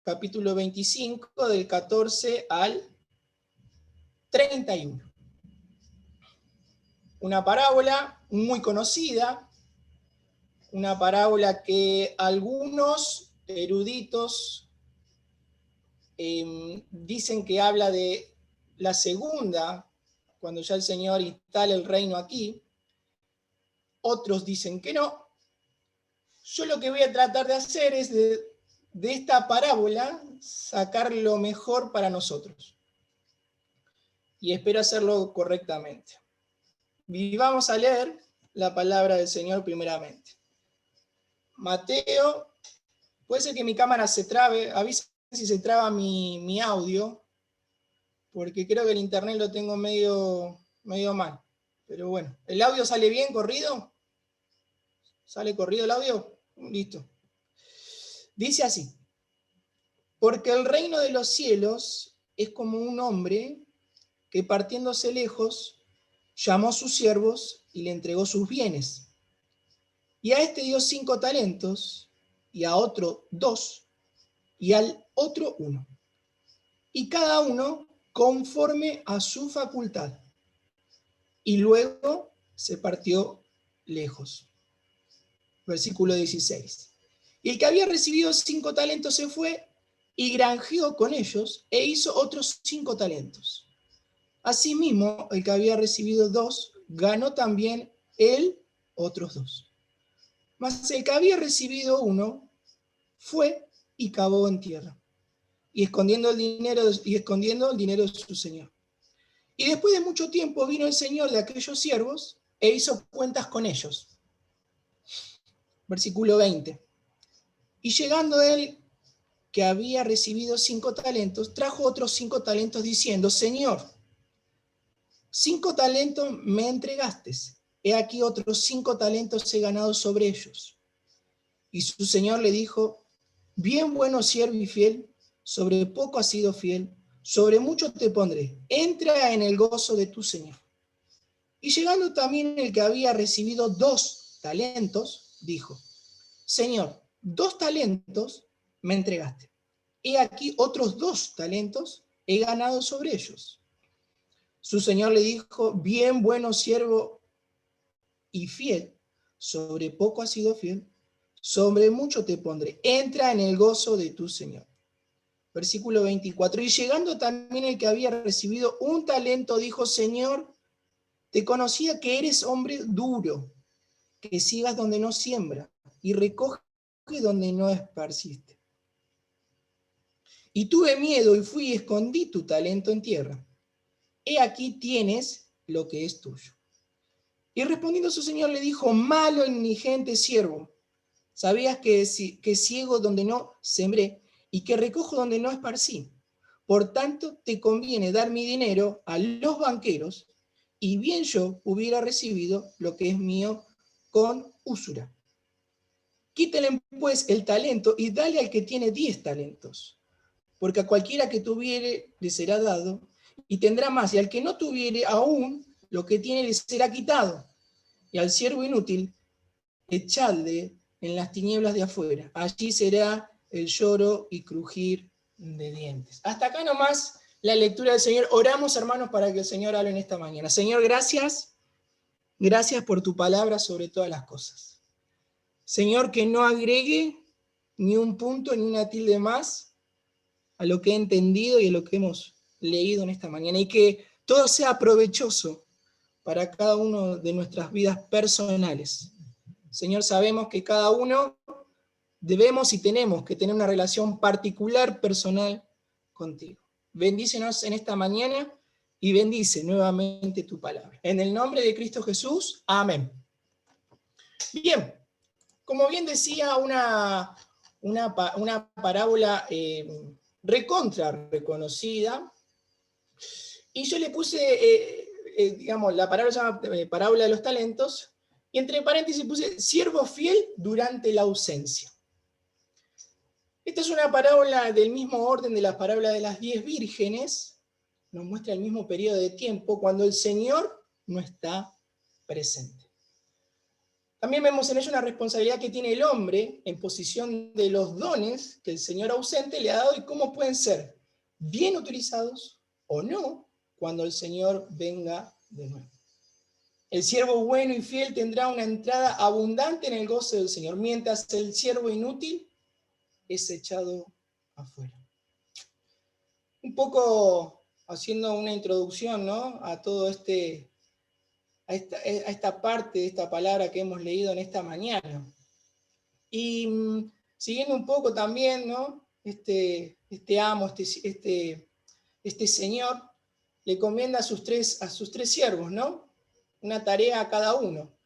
capítulo 25, del 14 al 31. Una parábola muy conocida, una parábola que algunos eruditos dicen que habla de la segunda, cuando ya el Señor instala el reino aquí. Otros dicen que no. Yo lo que voy a tratar de hacer es de esta parábola sacar lo mejor para nosotros. Y espero hacerlo correctamente. Y vamos a leer la palabra del Señor primeramente. Mateo, puede ser que mi cámara se trabe, avisen si se traba mi audio, porque creo que el internet lo tengo medio mal. Pero bueno, ¿el audio sale bien corrido? ¿Sale corrido el audio? Listo. Dice así: porque el reino de los cielos es como un hombre que partiéndose lejos llamó a sus siervos y le entregó sus bienes. Y a este dio 5 talentos, y a otro 2, y al otro 1. Y cada uno conforme a su facultad. Y luego se partió lejos. Versículo 16. Y el que había recibido 5 talentos se fue y granjeó con ellos e hizo otros 5 talentos. Asimismo, el que había recibido 2 ganó también él otros 2. Mas el que había recibido 1 fue y cavó en tierra, y escondiendo el dinero de su señor. Y después de mucho tiempo vino el señor de aquellos siervos e hizo cuentas con ellos. Versículo 20. Y llegando él, que había recibido 5 talentos, trajo otros 5 talentos diciendo: Señor, 5 talentos me entregaste, he aquí otros 5 talentos he ganado sobre ellos. Y su señor le dijo: bien, bueno siervo y fiel, sobre poco has sido fiel, sobre mucho te pondré, entra en el gozo de tu señor. Y llegando también el que había recibido 2 talentos, dijo: Señor, 2 talentos me entregaste, he aquí otros 2 talentos he ganado sobre ellos. Su señor le dijo: bien, bueno siervo y fiel, sobre poco has sido fiel, sobre mucho te pondré, entra en el gozo de tu señor. Versículo 24. Y llegando también el que había recibido 1 talento, dijo: Señor, te conocía que eres hombre duro, que sigas donde no siembra y recoge donde no esparciste. Y tuve miedo y fui y escondí tu talento en tierra. He aquí tienes lo que es tuyo. Y respondiendo su señor le dijo: malo e negligente siervo, sabías que ciego donde no sembré y que recojo donde no esparcí. Por tanto, te conviene dar mi dinero a los banqueros, y bien yo hubiera recibido lo que es mío con usura. Quítale pues el talento y dale al que tiene 10 talentos, porque a cualquiera que tuviere le será dado y tendrá más, y al que no tuviere aún lo que tiene le será quitado. Y al siervo inútil echadle en las tinieblas de afuera, allí será el lloro y crujir de dientes. Hasta acá nomás la lectura del Señor. Oramos, hermanos, para que el Señor hable en esta mañana. Señor, gracias por tu palabra sobre todas las cosas. Señor, que no agregue ni un punto ni una tilde más a lo que he entendido y a lo que hemos leído en esta mañana, y que todo sea provechoso para cada uno de nuestras vidas personales. Señor, sabemos que cada uno debemos y tenemos que tener una relación particular, personal contigo. Bendícenos en esta mañana y bendice nuevamente tu palabra. En el nombre de Cristo Jesús, amén. Bien, como bien decía, una parábola recontra reconocida, y yo le puse, digamos, la parábola se llama parábola de los talentos, y entre paréntesis puse siervo fiel durante la ausencia. Esta es una parábola del mismo orden de la parábola de las 10 vírgenes, nos muestra el mismo periodo de tiempo cuando el Señor no está presente. También vemos en ello una responsabilidad que tiene el hombre en posición de los dones que el Señor ausente le ha dado y cómo pueden ser bien utilizados o no cuando el Señor venga de nuevo. El siervo bueno y fiel tendrá una entrada abundante en el gozo del Señor, mientras el siervo inútil es echado afuera. Un poco haciendo una introducción, ¿no?, a todo a esta parte de esta palabra que hemos leído en esta mañana. Y siguiendo un poco también, ¿no?, este amo, este señor, le encomienda a sus tres siervos, ¿no?, una tarea a cada uno.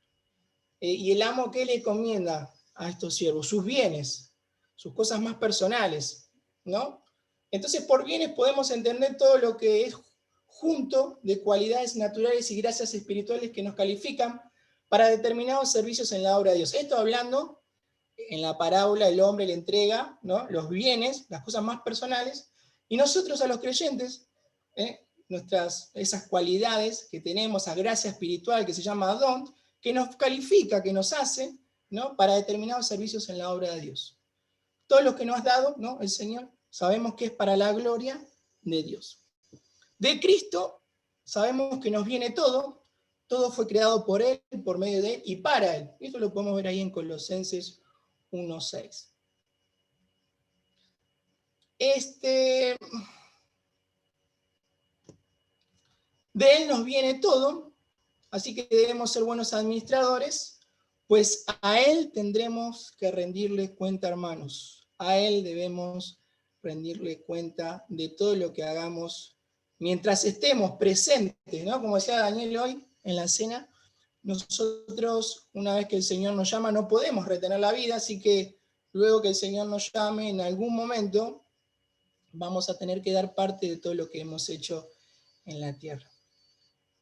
Y el amo, ¿qué le encomienda a estos siervos? Sus bienes, sus cosas más personales, ¿no? Entonces, por bienes podemos entender todo lo que es junto de cualidades naturales y gracias espirituales que nos califican para determinados servicios en la obra de Dios. Esto hablando, en la parábola, el hombre le entrega, ¿no?, los bienes, las cosas más personales, y nosotros a los creyentes, esas cualidades que tenemos, esa gracia espiritual que se llama don, que nos califica, que nos hace, ¿no?, para determinados servicios en la obra de Dios. Todo lo que nos ha dado, ¿no?, el Señor, sabemos que es para la gloria de Dios. De Cristo sabemos que nos viene todo fue creado por Él, por medio de Él y para Él. Esto lo podemos ver ahí en Colosenses 1:6. De Él nos viene todo, así que debemos ser buenos administradores, pues a Él tendremos que rendirle cuenta, hermanos. A Él debemos rendirle cuenta de todo lo que hagamos mientras estemos presentes, ¿no? Como decía Daniel hoy en la cena, nosotros, una vez que el Señor nos llama, no podemos retener la vida, así que luego que el Señor nos llame, en algún momento vamos a tener que dar parte de todo lo que hemos hecho en la tierra.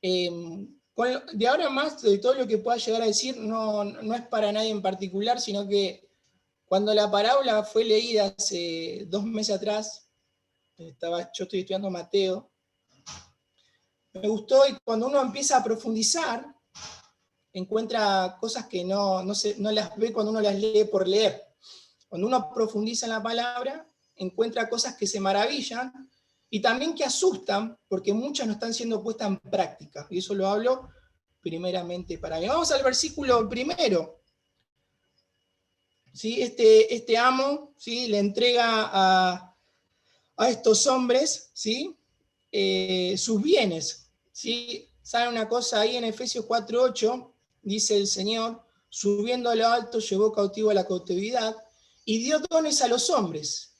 De ahora en más, de todo lo que pueda llegar a decir, no es para nadie en particular, sino que cuando la parábola fue leída hace 2 meses atrás, yo estoy estudiando Mateo, me gustó, y cuando uno empieza a profundizar, encuentra cosas que no las ve cuando uno las lee por leer. Cuando uno profundiza en la palabra, encuentra cosas que se maravillan y también que asustan, porque muchas no están siendo puestas en práctica. Y eso lo hablo primeramente para mí. Vamos al versículo primero. ¿Sí? Este amo, ¿sí?, le entrega a estos hombres, ¿sí?, sus bienes. ¿Sí? ¿Saben una cosa? Ahí en Efesios 4:8 dice el Señor, subiendo a lo alto llevó cautivo a la cautividad y dio dones a los hombres.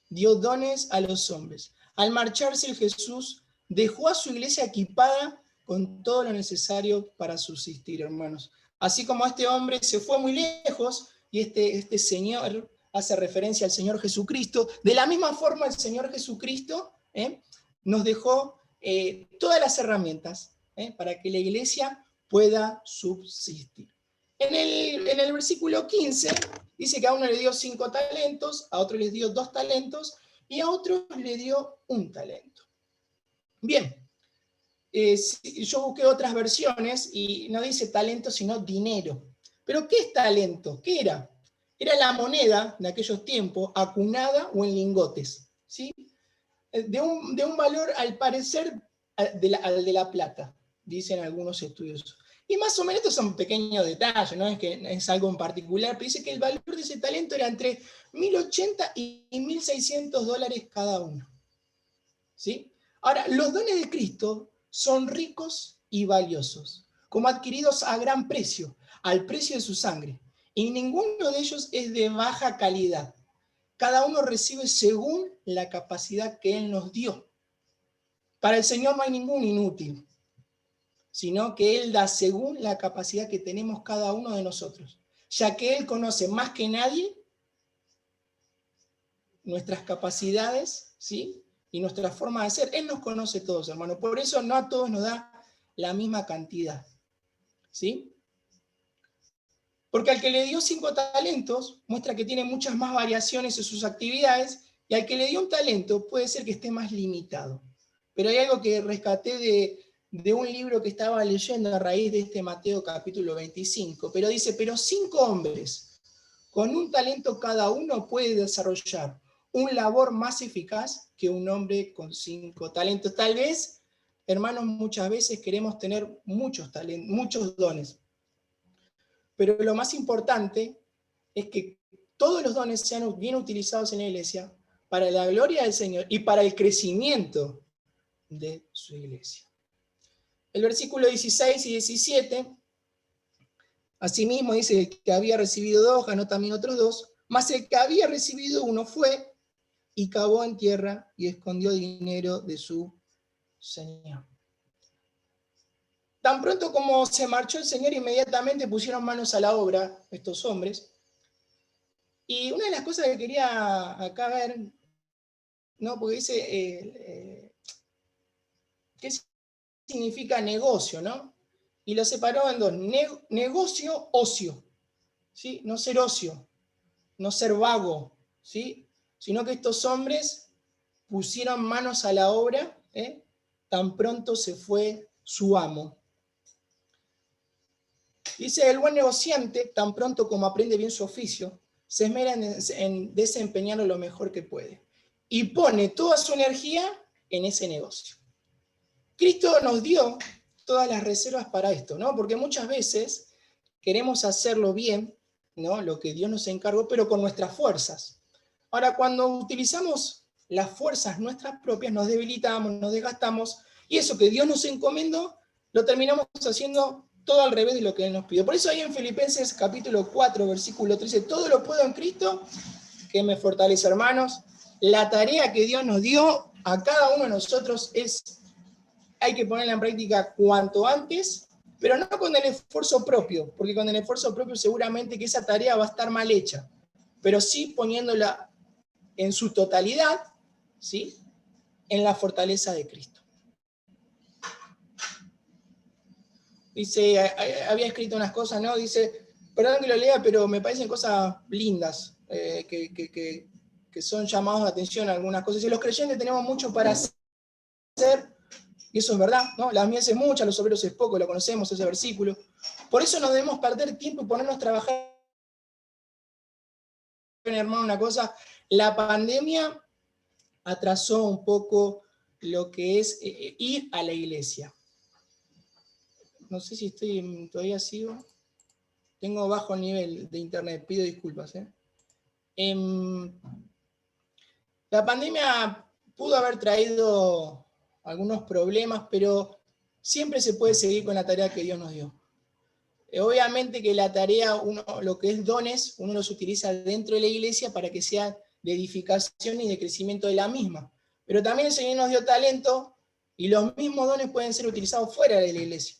Dio dones a los hombres. Al marcharse el Jesús dejó a su iglesia equipada con todo lo necesario para subsistir, hermanos. Así como este hombre se fue muy lejos y este Señor hace referencia al Señor Jesucristo, de la misma forma el Señor Jesucristo nos dejó todas las herramientas para que la iglesia pueda subsistir. En el versículo 15 dice que a uno le dio 5 talentos, a otro les dio 2 talentos y a otro le dio 1 talento. Bien, yo busqué otras versiones y no dice talento sino dinero. ¿Pero qué es talento? ¿Qué era? Era la moneda de aquellos tiempos, acunada o en lingotes, ¿sí?, de un valor al parecer al de la plata, dicen algunos estudios. Y más o menos estos son pequeños detalles, no es que es algo en particular, pero dice que el valor de ese talento era entre $1.080 y $1.600 cada uno. ¿Sí? Ahora, los dones de Cristo son ricos y valiosos, como adquiridos a gran precio, al precio de su sangre, y ninguno de ellos es de baja calidad. Cada uno recibe según la capacidad que Él nos dio. Para el Señor no hay ningún inútil, sino que Él da según la capacidad que tenemos cada uno de nosotros, ya que Él conoce más que nadie nuestras capacidades, ¿sí?, y nuestra forma de ser. Él nos conoce todos, hermano. Por eso no a todos nos da la misma cantidad, ¿sí? Porque al que le dio 5 talentos, muestra que tiene muchas más variaciones en sus actividades, y al que le dio 1 talento puede ser que esté más limitado. Pero hay algo que rescaté de un libro que estaba leyendo a raíz de este Mateo capítulo 25, pero dice, pero 5 hombres con un talento cada uno puede desarrollar un labor más eficaz que un hombre con 5 talentos. Tal vez, hermanos, muchas veces queremos tener muchos talentos, muchos dones, pero lo más importante es que todos los dones sean bien utilizados en la iglesia para la gloria del Señor y para el crecimiento de su iglesia. El versículo 16 y 17, asimismo dice, el que había recibido 2, ganó también otros 2, mas el que había recibido 1 fue y cavó en tierra y escondió dinero de su señor. Tan pronto como se marchó el Señor, inmediatamente pusieron manos a la obra estos hombres. Y una de las cosas que quería acá ver, ¿no? Porque dice, ¿qué significa negocio, no? Y lo separó en dos, negocio, ocio, ¿sí? No ser ocio, no ser vago, ¿sí? Sino que estos hombres pusieron manos a la obra, tan pronto se fue su amo. Dice, el buen negociante, tan pronto como aprende bien su oficio, se esmera en desempeñarlo lo mejor que puede y pone toda su energía en ese negocio. Cristo nos dio todas las reservas para esto, ¿no? Porque muchas veces queremos hacerlo bien, ¿no? Lo que Dios nos encargó, pero con nuestras fuerzas. Ahora, cuando utilizamos las fuerzas nuestras propias, nos debilitamos, nos desgastamos, y eso que Dios nos encomendó, lo terminamos haciendo todo al revés de lo que Él nos pidió. Por eso ahí en Filipenses capítulo 4, versículo 13, todo lo puedo en Cristo, que me fortalece, hermanos. La tarea que Dios nos dio a cada uno de nosotros hay que ponerla en práctica cuanto antes, pero no con el esfuerzo propio, porque con el esfuerzo propio seguramente que esa tarea va a estar mal hecha, pero sí poniéndola en su totalidad, ¿sí? En la fortaleza de Cristo. Dice, había escrito unas cosas, ¿no? Dice, perdón que lo lea, pero me parecen cosas lindas, que son llamados de atención a algunas cosas. Y los creyentes tenemos mucho para hacer, y eso es verdad, ¿no? La mies es mucha, los obreros es poco, lo conocemos, ese versículo. Por eso no debemos perder tiempo y ponernos a trabajar. Hermano, una cosa, la pandemia atrasó un poco lo que es ir a la iglesia. No sé si todavía sigo. Tengo bajo nivel de internet, pido disculpas. La pandemia pudo haber traído algunos problemas, pero siempre se puede seguir con la tarea que Dios nos dio. Obviamente que la tarea, lo que es dones, uno los utiliza dentro de la iglesia para que sea de edificación y de crecimiento de la misma. Pero también el Señor nos dio talento y los mismos dones pueden ser utilizados fuera de la iglesia.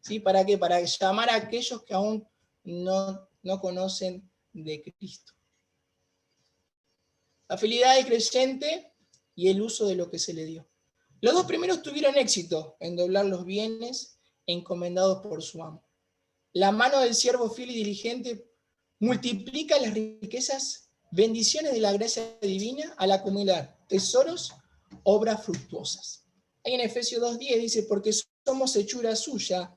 ¿Sí? ¿Para qué? Para llamar a aquellos que aún no conocen de Cristo. La fidelidad del creyente y el uso de lo que se le dio. Los dos primeros tuvieron éxito en doblar los bienes encomendados por su amo. La mano del siervo fiel y diligente multiplica las riquezas, bendiciones de la gracia divina al acumular tesoros, obras fructuosas. Ahí en Efesios 2:10 dice, porque somos hechura suya,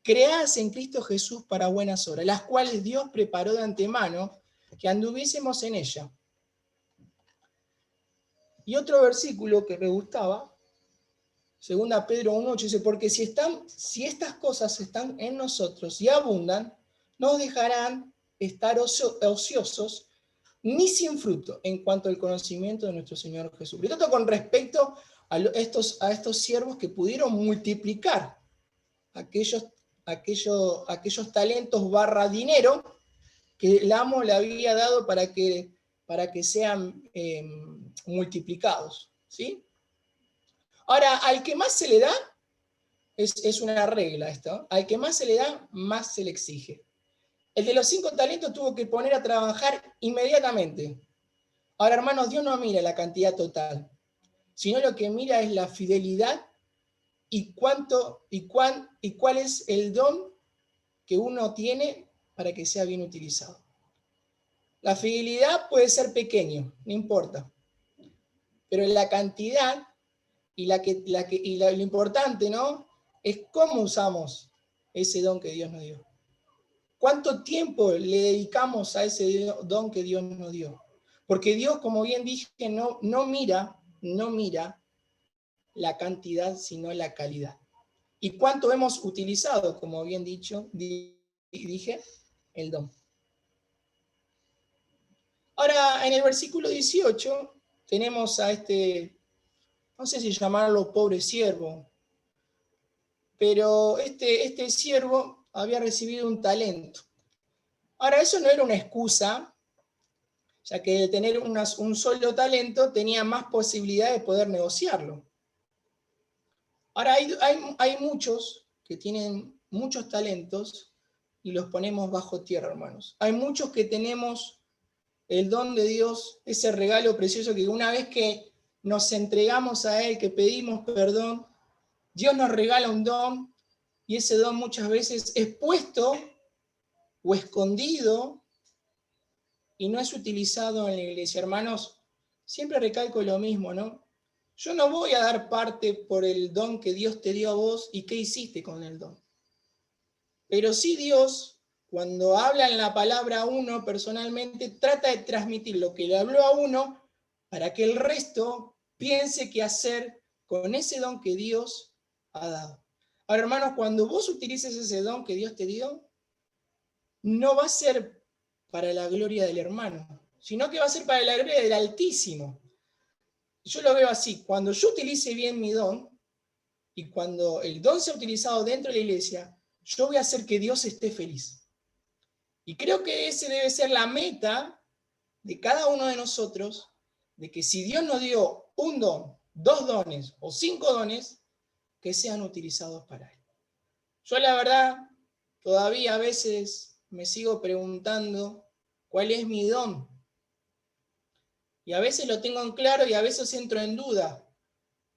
creadas en Cristo Jesús para buenas obras, las cuales Dios preparó de antemano que anduviésemos en ella. Y otro versículo que me gustaba, 2 Pedro 1:8, dice, porque si estas cosas están en nosotros y abundan, no dejarán estar ociosos ni sin fruto en cuanto al conocimiento de nuestro Señor Jesucristo. Esto con respecto a estos siervos que pudieron multiplicar aquellos talentos / dinero que el amo le había dado para que sean multiplicados, ¿sí? Ahora, al que más se le da, es una regla esto, al que más se le da, más se le exige. El de los 5 talentos tuvo que poner a trabajar inmediatamente. Ahora, hermanos, Dios no mira la cantidad total, sino lo que mira es la fidelidad y cuál es el don que uno tiene para que sea bien utilizado. La fidelidad puede ser pequeño, no importa, pero la cantidad y lo importante, ¿no? es cómo usamos ese don que Dios nos dio. ¿Cuánto tiempo le dedicamos a ese don que Dios nos dio? Porque Dios, como bien dije, no mira la cantidad, sino la calidad. ¿Y cuánto hemos utilizado, como bien dije, el don? Ahora, en el versículo 18, tenemos a este, no sé si llamarlo pobre siervo, pero este siervo había recibido un talento. Ahora, eso no era una excusa, ya que de tener un solo talento tenía más posibilidad de poder negociarlo. Ahora, hay muchos que tienen muchos talentos y los ponemos bajo tierra, hermanos. Hay muchos que tenemos el don de Dios, ese regalo precioso que una vez que nos entregamos a Él, que pedimos perdón, Dios nos regala un don y ese don muchas veces es puesto o escondido y no es utilizado en la iglesia. Hermanos, siempre recalco lo mismo, ¿no? Yo no voy a dar parte por el don que Dios te dio a vos y qué hiciste con el don. Pero sí Dios, cuando habla en la palabra a uno personalmente, trata de transmitir lo que le habló a uno para que el resto piense qué hacer con ese don que Dios ha dado. Ahora, hermanos, cuando vos utilices ese don que Dios te dio, no va a ser para la gloria del hermano, sino que va a ser para la gloria del Altísimo. Yo lo veo así, cuando yo utilice bien mi don, y cuando el don sea utilizado dentro de la iglesia, yo voy a hacer que Dios esté feliz. Y creo que ese debe ser la meta de cada uno de nosotros, de que si Dios nos dio un don, 2 dones o 5 dones, que sean utilizados para Él. Yo la verdad, todavía a veces me sigo preguntando cuál es mi don. Y a veces lo tengo en claro y a veces entro en duda.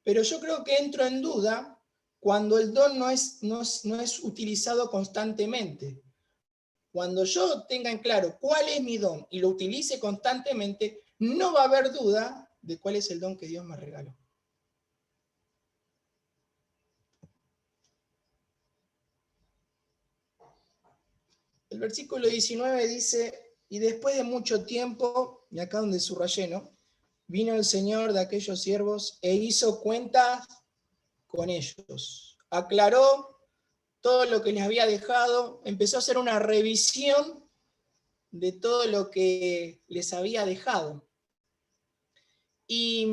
Pero yo creo que entro en duda cuando el don no es utilizado constantemente. Cuando yo tenga en claro cuál es mi don y lo utilice constantemente, no va a haber duda de cuál es el don que Dios me regaló. El versículo 19 dice, y después de mucho tiempo, y acá donde subrayé, ¿no? Vino el Señor de aquellos siervos e hizo cuentas con ellos. Aclaró todo lo que les había dejado, empezó a hacer una revisión de todo lo que les había dejado. Y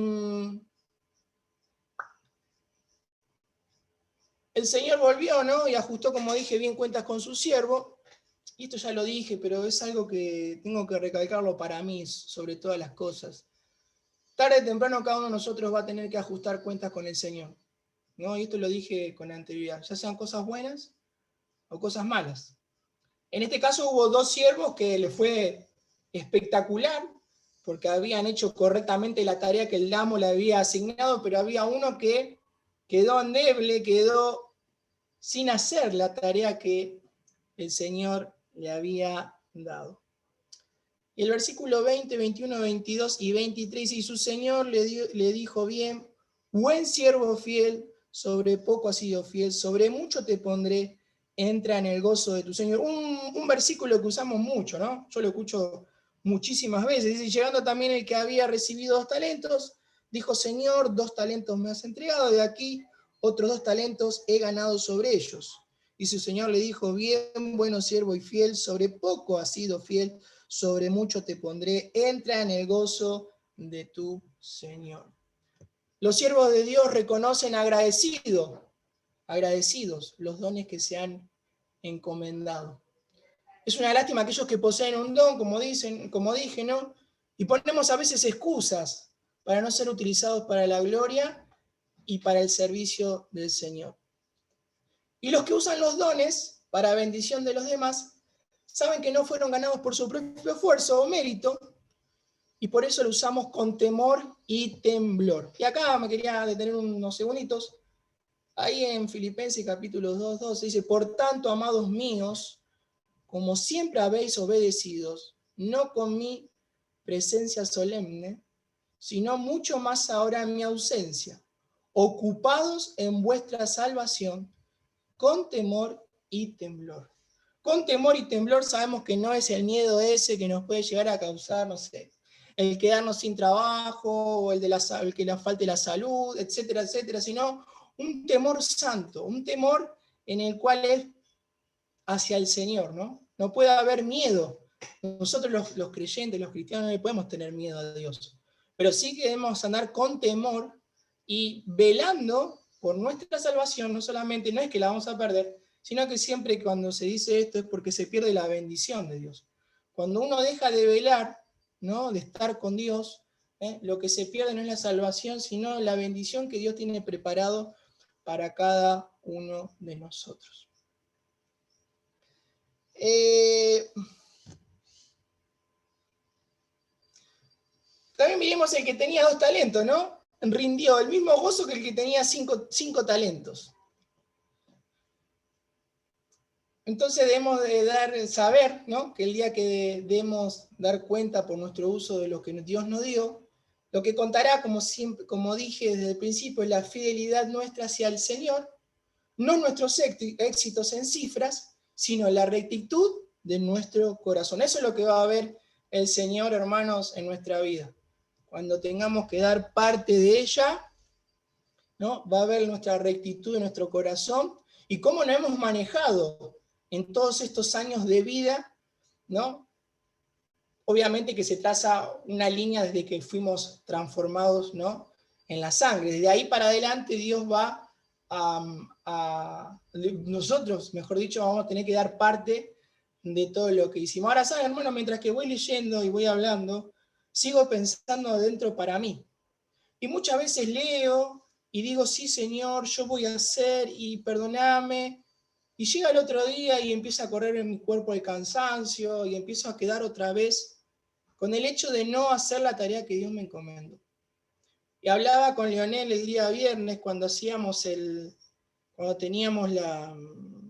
el Señor volvió, ¿no? Y ajustó, como dije, bien cuentas con su siervo. Y esto ya lo dije, pero es algo que tengo que recalcarlo para mí, sobre todas las cosas. Tarde o temprano cada uno de nosotros va a tener que ajustar cuentas con el Señor, ¿no? Y esto lo dije con anterioridad, ya sean cosas buenas o cosas malas. En este caso hubo 2 siervos que le fue espectacular, porque habían hecho correctamente la tarea que el amo le había asignado, pero había uno que quedó endeble, quedó sin hacer la tarea que el Señor le había dado. Y el versículo 20, 21, 22 y 23, y su Señor le dijo, bien, buen siervo fiel, sobre poco has sido fiel, sobre mucho te pondré, entra en el gozo de tu Señor. Un versículo que usamos mucho, ¿no? Yo lo escucho muchísimas veces. Y llegando también el que había recibido 2 talentos, dijo, Señor, 2 talentos me has entregado, de aquí otros 2 talentos he ganado sobre ellos. Y su Señor le dijo, bien, bueno siervo y fiel, sobre poco has sido fiel, sobre mucho te pondré, entra en el gozo de tu Señor. Los siervos de Dios reconocen agradecidos los dones que se han encomendado. Es una lástima aquellos que poseen un don, como dije, ¿no? Y ponemos a veces excusas para no ser utilizados para la gloria y para el servicio del Señor. Y los que usan los dones para bendición de los demás, saben que no fueron ganados por su propio esfuerzo o mérito, y por eso lo usamos con temor y temblor. Y acá me quería detener unos segunditos. Ahí en Filipenses capítulo 2:12 dice, por tanto, amados míos, como siempre habéis obedecido, no con mi presencia solemne, sino mucho más ahora en mi ausencia, ocupados en vuestra salvación con temor y temblor. Con temor y temblor sabemos que no es el miedo ese que nos puede llegar a causar, no sé, el quedarnos sin trabajo, o el que le falte la salud, etcétera, etcétera, sino un temor santo, un temor en el cual es hacia el Señor, ¿no? No puede haber miedo. Nosotros los creyentes, los cristianos, no le podemos tener miedo a Dios, pero sí que debemos andar con temor y velando por nuestra salvación. No solamente, no es que la vamos a perder, sino que siempre cuando se dice esto es porque se pierde la bendición de Dios. Cuando uno deja de velar, ¿no?, de estar con Dios, lo que se pierde no es la salvación, sino la bendición que Dios tiene preparado para cada uno de nosotros. También miremos el que tenía 2 talentos, ¿no? Rindió el mismo gozo que el que tenía 5 talentos. Entonces debemos de saber, ¿no?, que el día que debemos dar cuenta por nuestro uso de lo que Dios nos dio, lo que contará, como dije desde el principio, es la fidelidad nuestra hacia el Señor, no nuestros éxitos en cifras, sino la rectitud de nuestro corazón. Eso es lo que va a ver el Señor, hermanos, en nuestra vida. Cuando tengamos que dar parte de ella, ¿no?, va a ver nuestra rectitud de nuestro corazón y cómo nos hemos manejado en todos estos años de vida, ¿no? Obviamente que se traza una línea desde que fuimos transformados, ¿no?, en la sangre. Desde ahí para adelante Dios va nosotros, mejor dicho, vamos a tener que dar parte de todo lo que hicimos. Ahora, ¿saben, hermano? Mientras que voy leyendo y voy hablando, sigo pensando adentro para mí. Y muchas veces leo y digo, sí, Señor, yo voy a hacer y perdoname. Y llega el otro día y empieza a correr en mi cuerpo el cansancio y empiezo a quedar otra vez con el hecho de no hacer la tarea que Dios me encomendó. Y hablaba con Leonel el día viernes cuando teníamos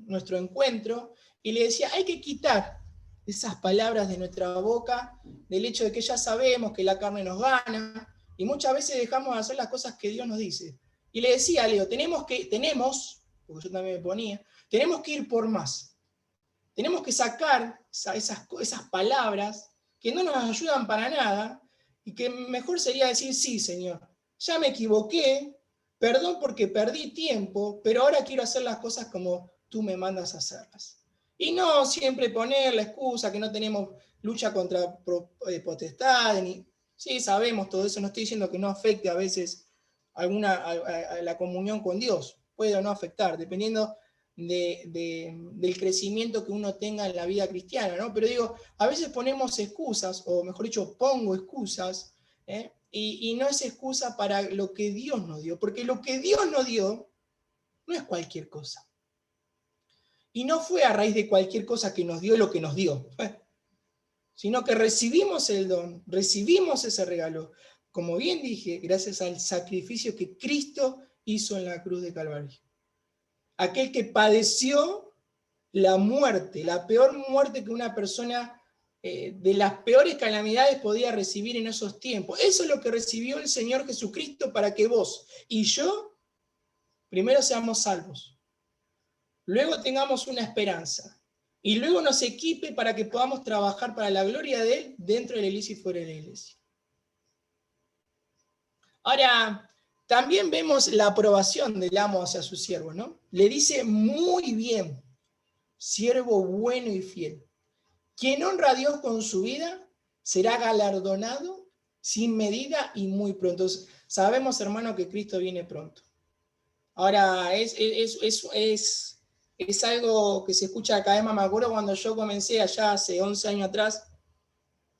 nuestro encuentro, y le decía, hay que quitar esas palabras de nuestra boca, del hecho de que ya sabemos que la carne nos gana, y muchas veces dejamos de hacer las cosas que Dios nos dice. Y le decía a Leo, porque yo también me ponía, tenemos que ir por más. Tenemos que sacar esas palabras que no nos ayudan para nada, y que mejor sería decir, sí, Señor, ya me equivoqué, perdón porque perdí tiempo, pero ahora quiero hacer las cosas como tú me mandas a hacerlas. Y no siempre poner la excusa que no tenemos lucha contra potestades. Sí, sabemos todo eso, no estoy diciendo que no afecte a veces a la comunión con Dios, puede o no afectar, dependiendo del crecimiento que uno tenga en la vida cristiana, ¿no? Pero digo, a veces ponemos excusas, o mejor dicho, pongo excusas, y no es excusa para lo que Dios nos dio, porque lo que Dios nos dio no es cualquier cosa. Y no fue a raíz de cualquier cosa que nos dio lo que nos dio, sino que recibimos el don, recibimos ese regalo, como bien dije, gracias al sacrificio que Cristo hizo en la cruz de Calvario. Aquel que padeció la muerte, la peor muerte que una persona de las peores calamidades podía recibir en esos tiempos. Eso es lo que recibió el Señor Jesucristo para que vos y yo primero seamos salvos, luego tengamos una esperanza y luego nos equipe para que podamos trabajar para la gloria de Él dentro de la iglesia y fuera de la iglesia. Ahora, también vemos la aprobación del amo hacia su siervo, ¿no? Le dice, muy bien, siervo bueno y fiel. Quien honra a Dios con su vida será galardonado sin medida y muy pronto. Sabemos, hermano, que Cristo viene pronto. Ahora, es algo que se escucha cada vez más. Me acuerdo cuando yo comencé allá hace 11 años atrás,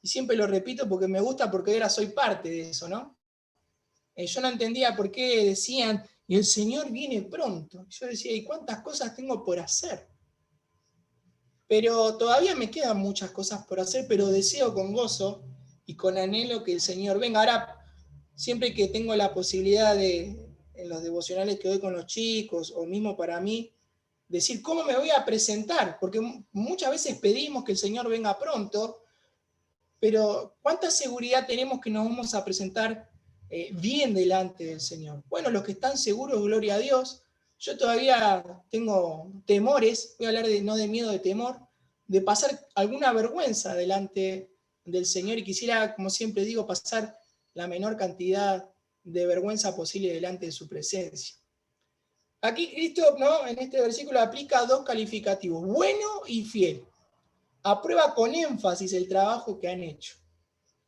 y siempre lo repito porque me gusta, porque ahora soy parte de eso, ¿no? Yo no entendía por qué decían, y el Señor viene pronto. Yo decía, ¿y cuántas cosas tengo por hacer? Pero todavía me quedan muchas cosas por hacer, pero deseo con gozo y con anhelo que el Señor venga. Ahora, siempre que tengo la posibilidad en los devocionales que doy con los chicos, o mismo para mí, decir cómo me voy a presentar, porque muchas veces pedimos que el Señor venga pronto, pero ¿cuánta seguridad tenemos que nos vamos a presentar bien delante del Señor? Bueno, los que están seguros, gloria a Dios, Yo todavía tengo temores, voy a hablar no de miedo, de temor, de pasar alguna vergüenza delante del Señor, y quisiera, como siempre digo, pasar la menor cantidad de vergüenza posible delante de su presencia. Aquí Cristo, ¿no?, en este versículo aplica dos calificativos, bueno y fiel. Aprueba con énfasis el trabajo que han hecho.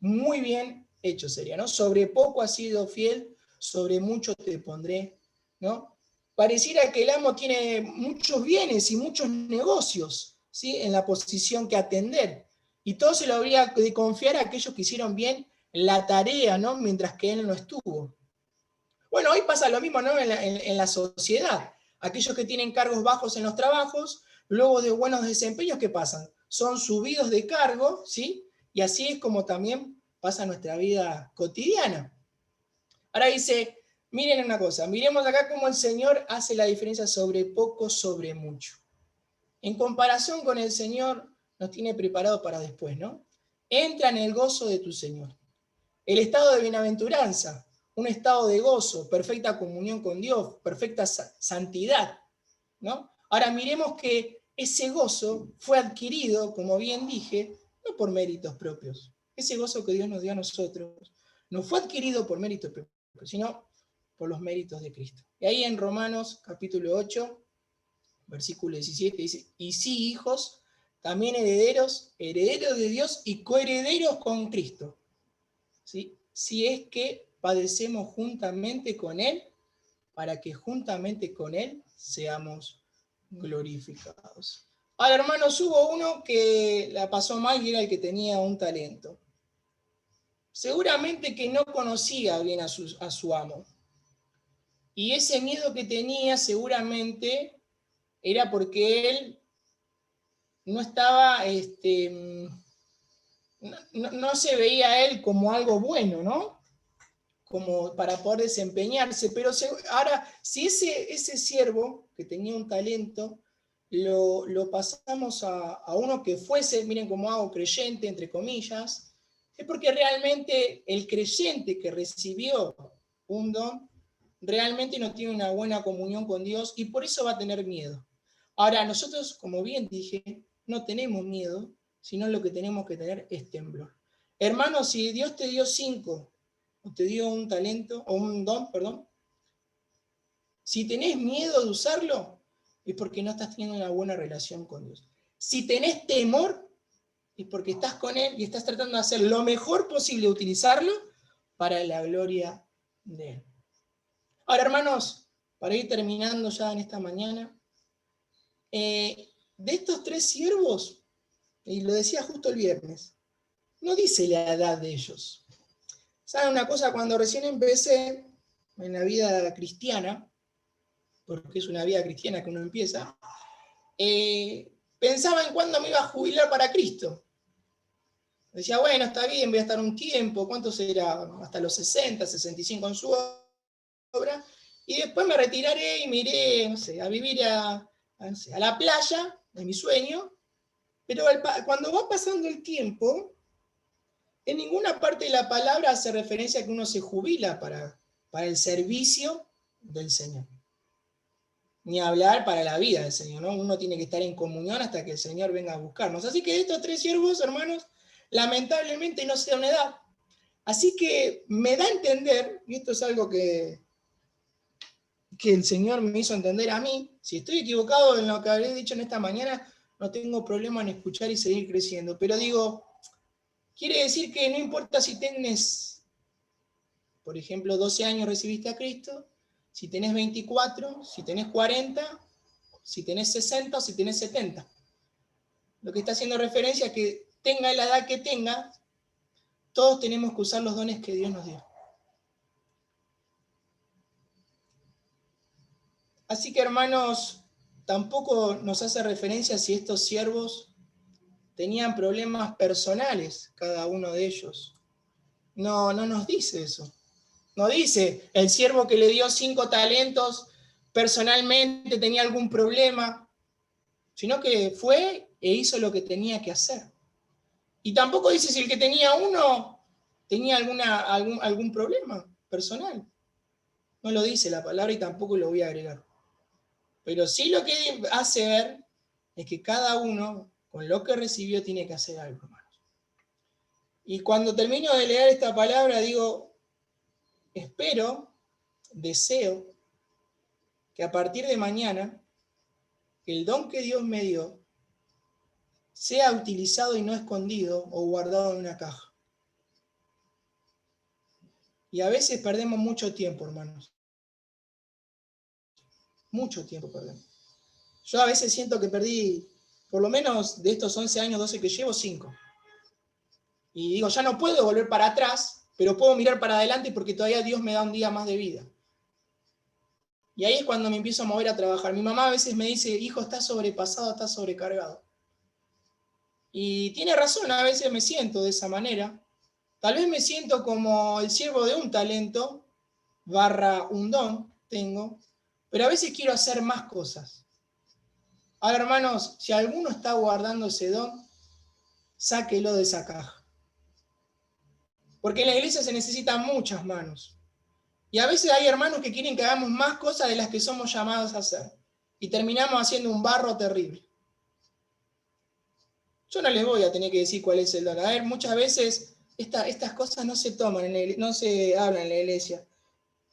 Muy bien hecho sería, ¿no? Sobre poco has sido fiel, sobre mucho te pondré, ¿no? Pareciera que el amo tiene muchos bienes y muchos negocios, ¿sí?, en la posición que atender. Y todo se lo habría de confiar a aquellos que hicieron bien la tarea, ¿no?, mientras que él no estuvo. Bueno, hoy pasa lo mismo, ¿no?, en la sociedad. Aquellos que tienen cargos bajos en los trabajos, luego de buenos desempeños, ¿qué pasan? Son subidos de cargo, ¿sí? Y así es como también pasa nuestra vida cotidiana. Ahora dice, miren una cosa, miremos acá cómo el Señor hace la diferencia sobre poco, sobre mucho. En comparación con el Señor, nos tiene preparado para después, ¿no? Entra en el gozo de tu Señor. El estado de bienaventuranza, un estado de gozo, perfecta comunión con Dios, perfecta santidad, ¿no? Ahora miremos que ese gozo fue adquirido, como bien dije, no por méritos propios. Ese gozo que Dios nos dio a nosotros no fue adquirido por méritos propios, sino por los méritos de Cristo. Y ahí en Romanos capítulo 8, versículo 17 dice, y sí, hijos, también herederos, herederos de Dios y coherederos con Cristo. ¿Sí? Si es que padecemos juntamente con Él, para que juntamente con Él seamos glorificados. Ahora, hermanos, hubo uno que la pasó mal y era el que tenía un talento. Seguramente que no conocía bien a su amo. Y ese miedo que tenía seguramente era porque él no estaba, no se veía a él como algo bueno, ¿no? Como para poder desempeñarse, pero ahora, si ese siervo que tenía un talento, lo pasamos a uno que fuese, miren cómo hago, creyente, entre comillas, es porque realmente el creyente que recibió un don, realmente no tiene una buena comunión con Dios y por eso va a tener miedo. Ahora, nosotros, como bien dije, no tenemos miedo, sino lo que tenemos que tener es temblor. Hermanos, si Dios te dio 5, o te dio un talento, o un don, perdón, si tenés miedo de usarlo, es porque no estás teniendo una buena relación con Dios. Si tenés temor, es porque estás con Él y estás tratando de hacer lo mejor posible, utilizarlo para la gloria de Él. Ahora, hermanos, para ir terminando ya en esta mañana, de estos 3 siervos, y lo decía justo el viernes, no dice la edad de ellos. ¿Saben una cosa? Cuando recién empecé en la vida cristiana, porque es una vida cristiana que uno empieza, pensaba en cuándo me iba a jubilar para Cristo. Decía, bueno, está bien, voy a estar un tiempo, ¿cuánto será? Hasta los 60, 65 en su obra, y después me retiraré y me iré, no sé, a vivir a la playa de mi sueño, pero cuando va pasando el tiempo, en ninguna parte de la palabra hace referencia a que uno se jubila para el servicio del Señor. Ni hablar para la vida del Señor, ¿no? Uno tiene que estar en comunión hasta que el Señor venga a buscarnos. Así que de estos 3 siervos, hermanos, lamentablemente no se da una edad. Así que me da a entender, y esto es algo que el Señor me hizo entender a mí, si estoy equivocado en lo que habré dicho en esta mañana, no tengo problema en escuchar y seguir creciendo. Pero digo, quiere decir que no importa si tienes, por ejemplo, 12 años recibiste a Cristo, si tenés 24, si tenés 40, si tenés 60 o si tenés 70. Lo que está haciendo referencia es que tenga la edad que tenga, todos tenemos que usar los dones que Dios nos dio. Así que, hermanos, tampoco nos hace referencia si estos siervos tenían problemas personales, cada uno de ellos. No nos dice eso. No dice, el siervo que le dio 5 talentos personalmente tenía algún problema, sino que fue e hizo lo que tenía que hacer. Y tampoco dice si el que tenía 1 tenía algún problema personal. No lo dice la palabra y tampoco lo voy a agregar. Pero sí lo que hace ver es que cada uno, con lo que recibió, tiene que hacer algo, hermanos. Y cuando termino de leer esta palabra, digo, espero, deseo, que a partir de mañana, el don que Dios me dio sea utilizado y no escondido o guardado en una caja. Y a veces perdemos mucho tiempo, hermanos. Mucho tiempo perdemos. Yo a veces siento que perdí, por lo menos de estos 11 años, 12 que llevo, 5. Y digo, ya no puedo volver para atrás, pero puedo mirar para adelante porque todavía Dios me da un día más de vida. Y ahí es cuando me empiezo a mover a trabajar. Mi mamá a veces me dice, hijo, estás sobrepasado, estás sobrecargado. Y tiene razón, a veces me siento de esa manera. Tal vez me siento como el siervo de un talento, / un don tengo, pero a veces quiero hacer más cosas. Ahora, hermanos, si alguno está guardando ese don, sáquelo de esa caja. Porque en la iglesia se necesitan muchas manos. Y a veces hay hermanos que quieren que hagamos más cosas de las que somos llamados a hacer. Y terminamos haciendo un barro terrible. Yo no les voy a tener que decir cuál es el don. A ver, muchas veces estas cosas no se toman, no se hablan en la iglesia.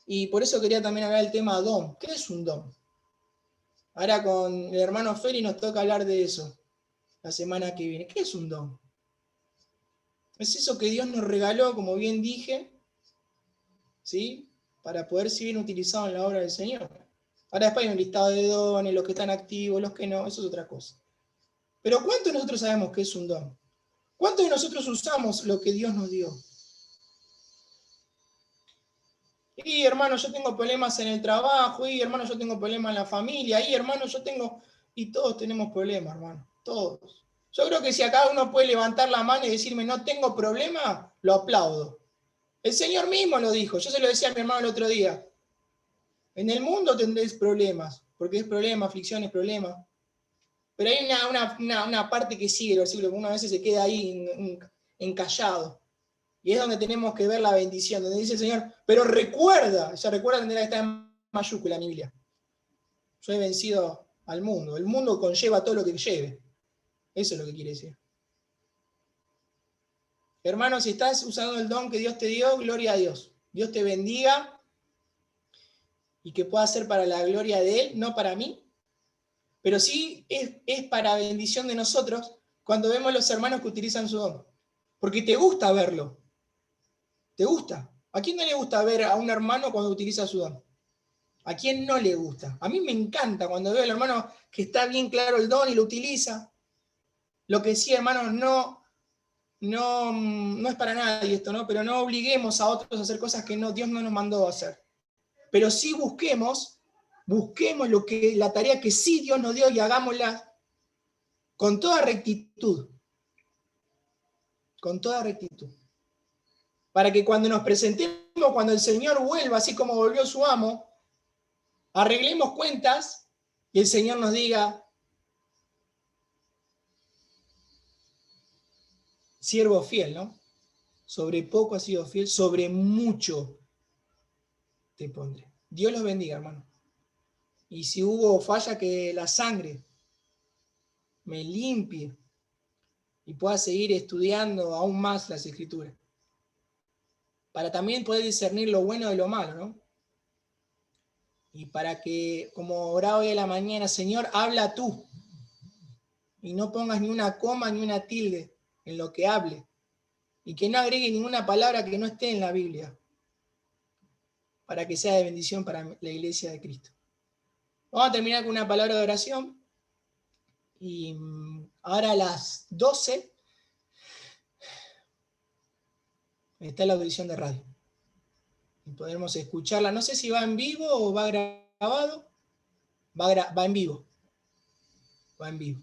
Y por eso quería también hablar del tema don. ¿Qué es un don? Ahora con el hermano Feli nos toca hablar de eso la semana que viene. ¿Qué es un don? Es eso que Dios nos regaló, como bien dije, ¿sí? Para poder ser bien utilizado en la obra del Señor. Ahora después hay un listado de dones, los que están activos, los que no, eso es otra cosa. Pero ¿cuántos de nosotros sabemos qué es un don? ¿Cuántos de nosotros usamos lo que Dios nos dio? Y hermano, yo tengo problemas en el trabajo, y hermano, yo tengo problemas en la familia, y hermano, yo tengo... Y todos tenemos problemas, hermano, todos. Yo creo que si acá uno puede levantar la mano y decirme no tengo problema, lo aplaudo. El Señor mismo lo dijo, yo se lo decía a mi hermano el otro día. En el mundo tendréis problemas, porque es problema, aflicción es problema. Pero hay una parte que sigue el versículo, que una vez se queda ahí encallado. Y es donde tenemos que ver la bendición, donde dice el Señor, pero recuerda, ya recuerda tener que estar en mayúscula en mi Biblia. Yo he vencido al mundo. El mundo conlleva todo lo que lleve. Eso es lo que quiere decir. Hermano, si estás usando el don que Dios te dio, gloria a Dios. Dios te bendiga y que pueda ser para la gloria de Él, no para mí. Pero sí es para bendición de nosotros cuando vemos los hermanos que utilizan su don. Porque te gusta verlo. ¿Te gusta? ¿A quién no le gusta ver a un hermano cuando utiliza su don? ¿A quién no le gusta? A mí me encanta cuando veo al hermano que está bien claro el don y lo utiliza. Lo que sí, hermanos, no es para nadie esto, ¿no? Pero no obliguemos a otros a hacer cosas que Dios no nos mandó a hacer. Pero sí busquemos la tarea que sí Dios nos dio y hagámosla con toda rectitud. Con toda rectitud. Para que cuando nos presentemos, cuando el Señor vuelva, así como volvió su amo, arreglemos cuentas y el Señor nos diga, siervo fiel, ¿no? Sobre poco has sido fiel, sobre mucho te pondré. Dios los bendiga, hermano. Y si hubo falla, que la sangre me limpie y pueda seguir estudiando aún más las Escrituras. Para también poder discernir lo bueno de lo malo, ¿no? Y para que, como oraba hoy a la mañana, Señor, habla tú. Y no pongas ni una coma ni una tilde en lo que hable. Y que no agregue ninguna palabra que no esté en la Biblia. Para que sea de bendición para la iglesia de Cristo. Vamos a terminar con una palabra de oración. Y ahora a las 12 está la audición de radio. Y podremos escucharla. No sé si va en vivo o va grabado. Va en vivo. Va en vivo.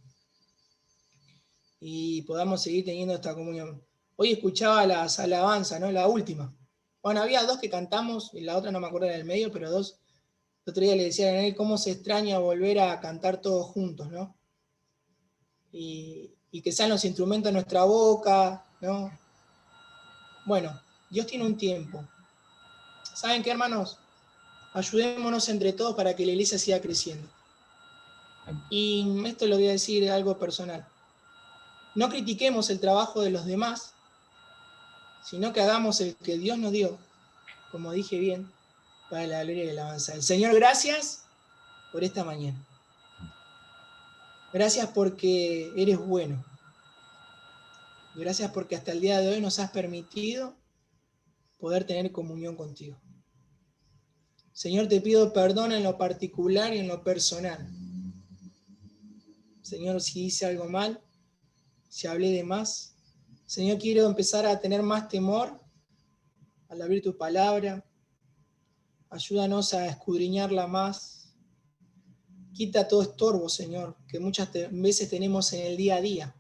Y podamos seguir teniendo esta comunión. Hoy escuchaba las alabanzas, ¿no? La última. Bueno, había 2 que cantamos, y la otra no me acuerdo en el medio, pero 2. El otro día le decía a él cómo se extraña volver a cantar todos juntos, ¿no? Y que sean los instrumentos de nuestra boca, ¿no? Bueno, Dios tiene un tiempo. ¿Saben qué, hermanos? Ayudémonos entre todos para que la iglesia siga creciendo. Y esto lo voy a decir algo personal. No critiquemos el trabajo de los demás, sino que hagamos el que Dios nos dio, como dije bien, para la gloria y la alabanza. El Señor, gracias por esta mañana. Gracias porque eres bueno. Gracias porque hasta el día de hoy nos has permitido poder tener comunión contigo. Señor, te pido perdón en lo particular y en lo personal. Señor, si hice algo mal, si hablé de más. Señor, quiero empezar a tener más temor al abrir tu palabra. Ayúdanos a escudriñarla más. Quita todo estorbo, Señor, que muchas veces tenemos en el día a día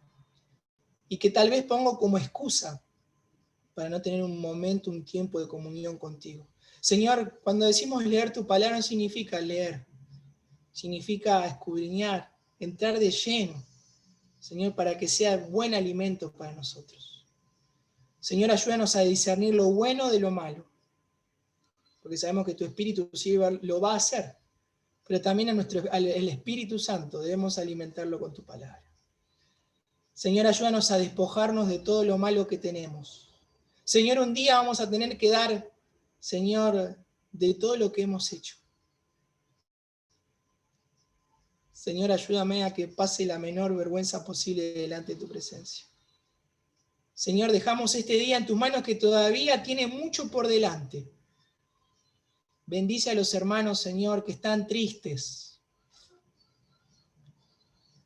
y que tal vez pongo como excusa para no tener un momento, un tiempo de comunión contigo. Señor, cuando decimos leer tu palabra no significa leer, significa escudriñar, entrar de lleno, Señor, para que sea buen alimento para nosotros. Señor, ayúdanos a discernir lo bueno de lo malo, porque sabemos que tu Espíritu sí lo va a hacer, pero también el Espíritu Santo debemos alimentarlo con tu palabra. Señor, ayúdanos a despojarnos de todo lo malo que tenemos. Señor, un día vamos a tener que dar, Señor, de todo lo que hemos hecho. Señor, ayúdame a que pase la menor vergüenza posible delante de tu presencia. Señor, dejamos este día en tus manos que todavía tiene mucho por delante. Bendice a los hermanos, Señor, que están tristes.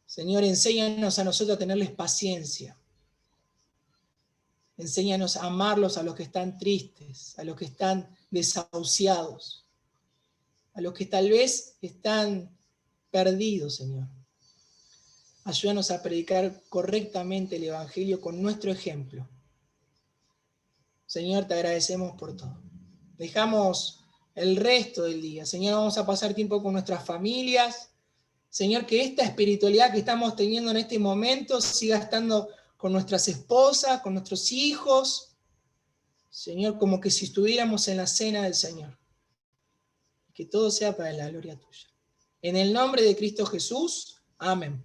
Señor, enséñanos a nosotros a tenerles paciencia. Enséñanos a amarlos a los que están tristes, a los que están desahuciados, a los que tal vez están perdidos, Señor. Ayúdanos a predicar correctamente el Evangelio con nuestro ejemplo. Señor, te agradecemos por todo. Dejamos el resto del día. Señor, vamos a pasar tiempo con nuestras familias. Señor, que esta espiritualidad que estamos teniendo en este momento siga estando con nuestras esposas, con nuestros hijos. Señor, como que si estuviéramos en la cena del Señor. Que todo sea para la gloria tuya. En el nombre de Cristo Jesús, amén.